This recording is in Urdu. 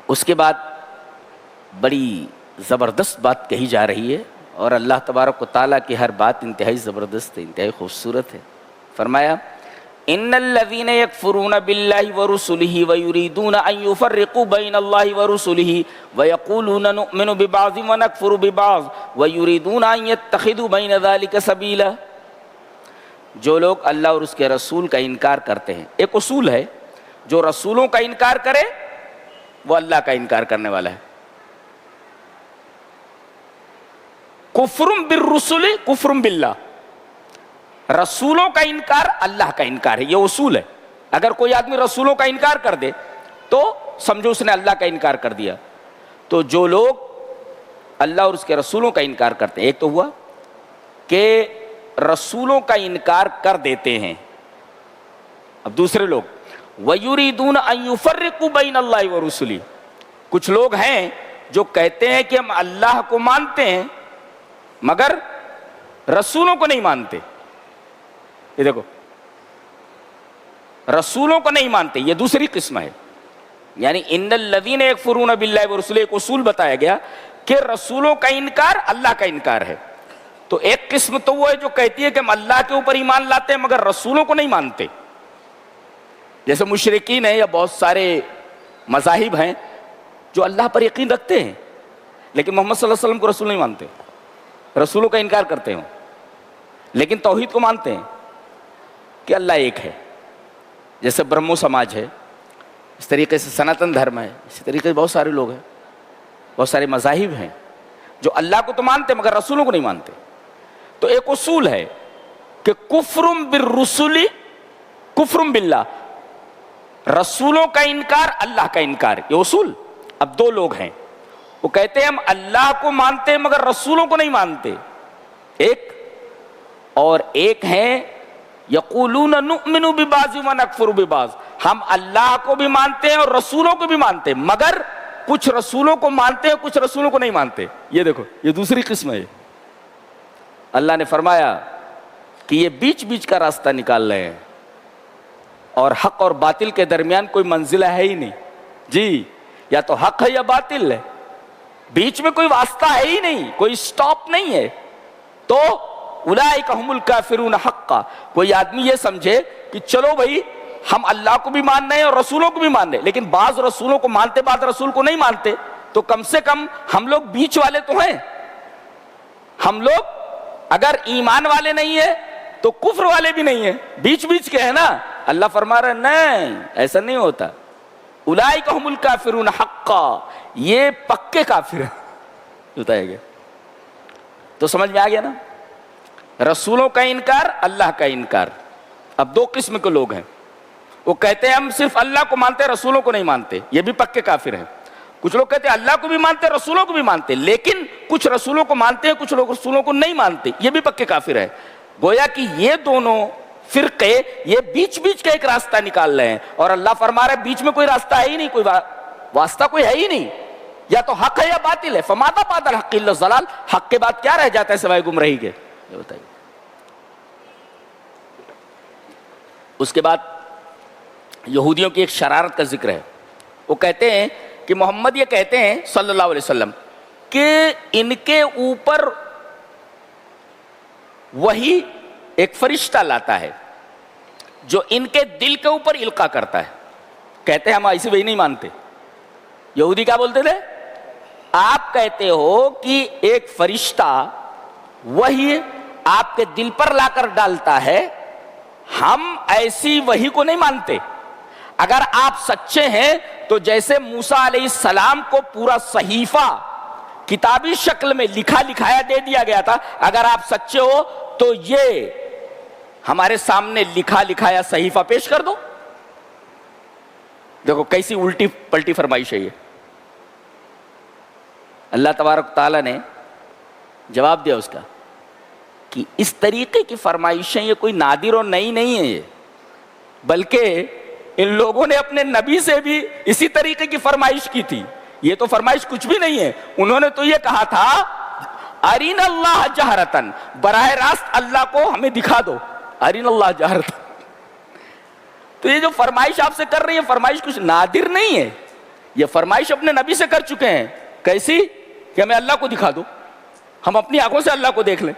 اس کے بعد بڑی زبردست بات کہی جا رہی ہے، اور اللہ تبارک و تعالیٰ کی ہر بات انتہائی زبردست ہے، انتہائی خوبصورت ہے۔ فرمایا ان الذين يكفرون بالله ورسله ويريدون ان يفرقوا بين الله ورسله ويقولون نؤمن ببعض ونكفر ببعض ويريدون ان يتخذوا بين ذلك سبيلا، جو لوگ اللہ اور اس کے رسول کا انکار کرتے ہیں، ایک اصول ہے جو رسولوں کا انکار کرے وہ اللہ کا انکار کرنے والا ہے۔ کفر بالرسل کفر باللہ، رسولوں کا انکار اللہ کا انکار ہے، یہ اصول ہے۔ اگر کوئی آدمی رسولوں کا انکار کر دے تو سمجھو اس نے اللہ کا انکار کر دیا۔ تو جو لوگ اللہ اور اس کے رسولوں کا انکار کرتے ہیں، ایک تو ہوا کہ رسولوں کا انکار کر دیتے ہیں، اب دوسرے لوگ وَيُرِيدُونَ أَن يُفَرِّقُوا بَيْنَ اللَّهِ وَرُسُلِهِ، کچھ لوگ ہیں جو کہتے ہیں کہ ہم اللہ کو مانتے ہیں مگر رسولوں کو نہیں مانتے۔ یہ دیکھو، رسولوں کو نہیں مانتے، یہ دوسری قسم ہے۔ یعنی ان الذین یکفرون باللہ ورسولہ، ایک اصول بتایا گیا کہ رسولوں کا انکار اللہ کا انکار ہے۔ تو ایک قسم تو وہ ہے جو کہتی ہے کہ ہم اللہ کے اوپر ایمان لاتے ہیں مگر رسولوں کو نہیں مانتے، جیسے مشرکین ہیں یا بہت سارے مذاہب ہیں جو اللہ پر یقین رکھتے ہیں لیکن محمد صلی اللہ علیہ وسلم کو رسول نہیں مانتے، رسولوں کا انکار کرتے ہیں، لیکن توحید کو مانتے ہیں کہ اللہ ایک ہے، جیسے برہمو سماج ہے، اس طریقے سے سناتن دھرم ہے، اسی طریقے سے بہت سارے لوگ ہیں، بہت سارے مذاہب ہیں جو اللہ کو تو مانتے مگر رسولوں کو نہیں مانتے۔ تو ایک اصول ہے کہ کفر بالرسل کفر باللہ، رسولوں کا انکار اللہ کا انکار، یہ اصول۔ اب دو لوگ ہیں، وہ کہتے ہیں ہم اللہ کو مانتے مگر رسولوں کو نہیں مانتے، ایک، اور ایک ہیں یقولون نؤمن ببعض ونکفر ببعض، ہم اللہ کو بھی مانتے ہیں اور رسولوں کو بھی مانتے ہیں مگر کچھ رسولوں کو مانتے ہیں کچھ رسولوں کو نہیں مانتے۔ یہ دیکھو، یہ دوسری قسم ہے۔ اللہ نے فرمایا کہ یہ بیچ بیچ کا راستہ نکال رہے ہیں، اور حق اور باطل کے درمیان کوئی منزلہ ہے ہی نہیں، جی، یا تو حق ہے یا باطل ہے، بیچ میں کوئی واسطہ ہے ہی نہیں، کوئی سٹاپ نہیں ہے۔ تو اولئک هم الکافرون حقا، کوئی آدمی یہ سمجھے کہ چلو بھائی ہم اللہ کو بھی مان رہے ہیں اور رسولوں کو بھی مان رہے ہیں، لیکن بعض رسولوں کو مانتے بعض رسول کو نہیں مانتے، تو کم سے کم ہم لوگ بیچ والے تو ہیں۔ ہم لوگ اگر ایمان والے نہیں ہیں تو کفر والے بھی نہیں ہیں، بیچ بیچ کے ہیں نا۔ اللہ فرما رہا ہے نہیں، ایسا نہیں ہوتا۔ اولئک هم الکافرون حقا، یہ پکے کافر ہیں، بتایا گیا۔ تو سمجھ میں آ گیا نا، رسولوں کا انکار اللہ کا انکار۔ اب دو قسم کے لوگ ہیں، وہ کہتے ہیں ہم صرف اللہ کو مانتے ہیں رسولوں کو نہیں مانتے، یہ بھی پکے کافر ہیں۔ کچھ لوگ کہتے ہیں اللہ کو بھی مانتے ہیں رسولوں کو بھی مانتے، لیکن کچھ رسولوں کو مانتے ہیں کچھ لوگ رسولوں کو نہیں مانتے، یہ بھی پکے کافر ہیں۔ گویا کہ یہ دونوں فرقے یہ بیچ بیچ کا ایک راستہ نکال رہے ہیں، اور اللہ فرما رہا ہے بیچ میں کوئی راستہ ہے ہی نہیں، کوئی واسطہ کوئی ہے ہی نہیں، یا تو حق ہے یا باطل ہے۔ فماذا بعد الحق الا الضلال، حق کے بعد کیا رہ جاتا ہے سوائے گمراہی کے؟ یہ بتائیے۔ اس کے بعد یہودیوں کی ایک شرارت کا ذکر ہے، وہ کہتے ہیں کہ محمد یہ کہتے ہیں صلی اللہ علیہ وسلم کہ ان کے اوپر وہی ایک فرشتہ لاتا ہے جو ان کے دل کے اوپر القاء کرتا ہے۔ کہتے ہیں ہم ایسی وہی نہیں مانتے۔ یہودی کیا بولتے تھے؟ آپ کہتے ہو کہ ایک فرشتہ وہی آپ کے دل پر لا کر ڈالتا ہے، ہم ایسی وہی کو نہیں مانتے۔ اگر آپ سچے ہیں تو جیسے موسیٰ علیہ السلام کو پورا صحیفہ کتابی شکل میں لکھا لکھایا دے دیا گیا تھا، اگر آپ سچے ہو تو یہ ہمارے سامنے لکھا لکھایا صحیفہ پیش کر دو۔ دیکھو کیسی الٹی پلٹی فرمائش ہے یہ۔ اللہ تبارک تعالیٰ نے جواب دیا اس کا کہ اس طریقے کی فرمائشیں یہ کوئی نادر اور نئی نہیں ہے، یہ بلکہ ان لوگوں نے اپنے نبی سے بھی اسی طریقے کی فرمائش کی تھی۔ یہ تو فرمائش کچھ بھی نہیں ہے، انہوں نے تو یہ کہا تھا ارین اللہ جہرتن، براہ راست اللہ کو ہمیں دکھا دو، ارین اللہ جہرتن۔ تو یہ جو فرمائش آپ سے کر رہی ہے فرمائش کچھ نادر نہیں ہے، یہ فرمائش اپنے نبی سے کر چکے ہیں. کیسی؟ کہ ہمیں اللہ کو دکھا دو, ہم اپنی آنکھوں سے اللہ کو دیکھ لیں.